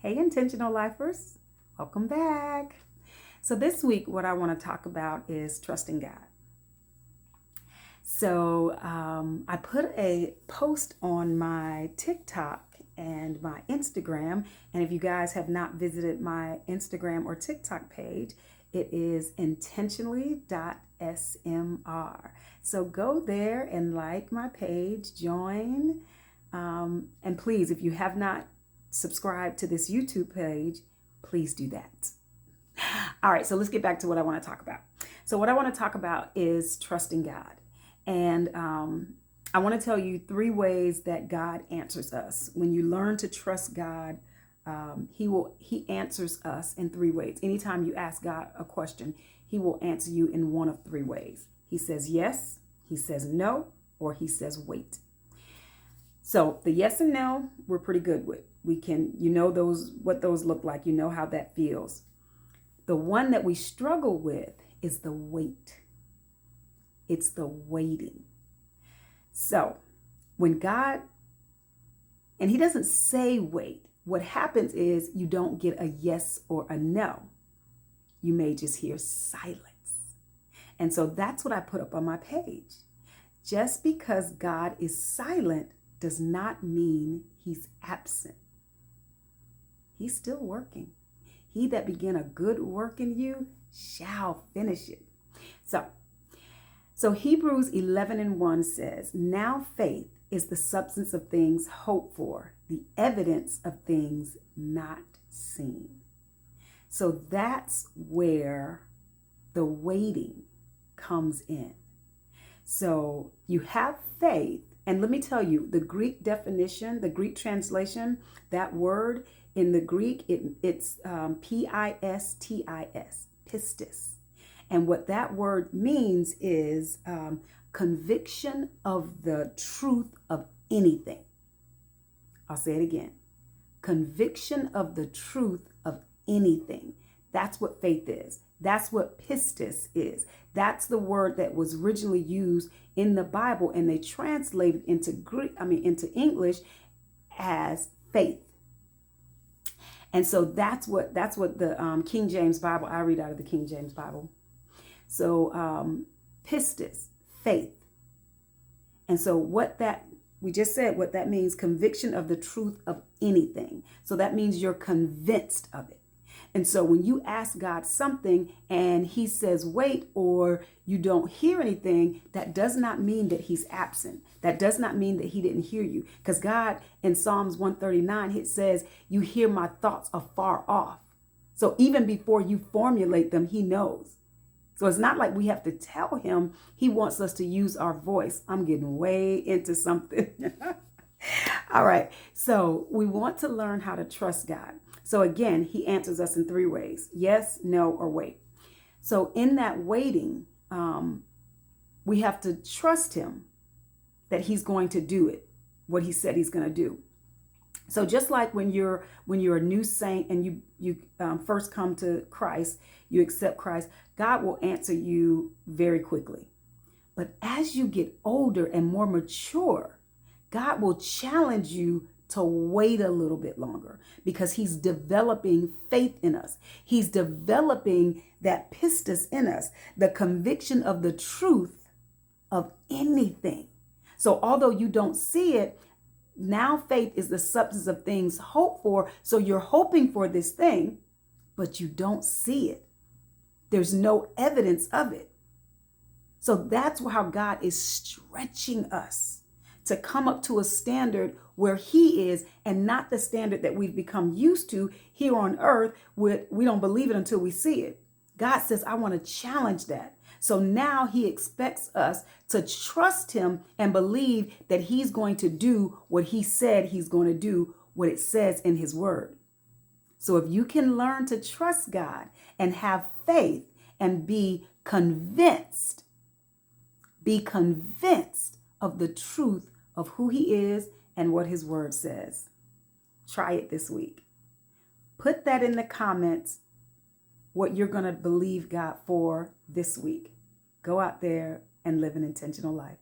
Hey, intentional lifers, welcome back. So, this week, what I want to talk about is trusting God. So, I put a post on my TikTok and my Instagram. And if you guys have not visited my Instagram or TikTok page, it is intentionally.smr. So, go there and like my page, join. And please, if you have not subscribed to this YouTube page, please do that. All right, so let's get back to what I want to talk about. So, what I want to talk about is trusting God. And I want to tell you 3 ways that God answers us. When you learn to trust God, He answers us in 3 ways. Anytime you ask God a question, He will answer you in one of 3 ways. He says yes, He says no, or He says wait. So the yes and no, we're pretty good with. We can, what those look like. You know how that feels. The one that we struggle with is the wait. It's the waiting. So when God, and He doesn't say wait, what happens is you don't get a yes or a no. You may just hear silence. And so that's what I put up on my page. Just because God is silent does not mean He's absent. He's still working. He that began a good work in you shall finish it. So Hebrews 11:1 says, now faith is the substance of things hoped for, the evidence of things not seen. So that's where the waiting comes in. So you have faith. And let me tell you, the Greek definition, the Greek translation, that word in the Greek, it's pistis, pistis. And what that word means is conviction of the truth of anything. I'll say it again. Conviction of the truth of anything. That's what faith is. That's what pistis is. That's the word that was originally used in the Bible, and they translated into into English as faith. And so that's what the King James Bible, I read out of the King James Bible. So pistis, faith. And so we just said what that means, conviction of the truth of anything. So that means you're convinced of it. And so when you ask God something and He says, wait, or you don't hear anything, that does not mean that He's absent. That does not mean that He didn't hear you. Because God in Psalms 139, it says, you hear my thoughts afar off. So even before you formulate them, He knows. So it's not like we have to tell Him. He wants us to use our voice. I'm getting way into something. All right. So we want to learn how to trust God. So again, He answers us in 3 ways. Yes, no, or wait. So in that waiting, we have to trust Him that He's going to do it, what He said He's going to do. So just like when you're a new saint and you first come to Christ, you accept Christ, God will answer you very quickly. But as you get older and more mature, God will challenge you to wait a little bit longer because He's developing faith in us. He's developing that pistis in us, the conviction of the truth of anything. So although you don't see it, now faith is the substance of things hoped for. So you're hoping for this thing, but you don't see it. There's no evidence of it. So that's how God is stretching us to come up to a standard where He is, and not the standard that we've become used to here on earth, where we don't believe it until we see it. God says, I want to challenge that. So now He expects us to trust Him and believe that He's going to do what He said He's going to do, what it says in His word. So if you can learn to trust God and have faith and be convinced of the truth of who He is and what His word says. Try it this week. Put that in the comments, what you're going to believe God for this week. Go out there and live an intentional life.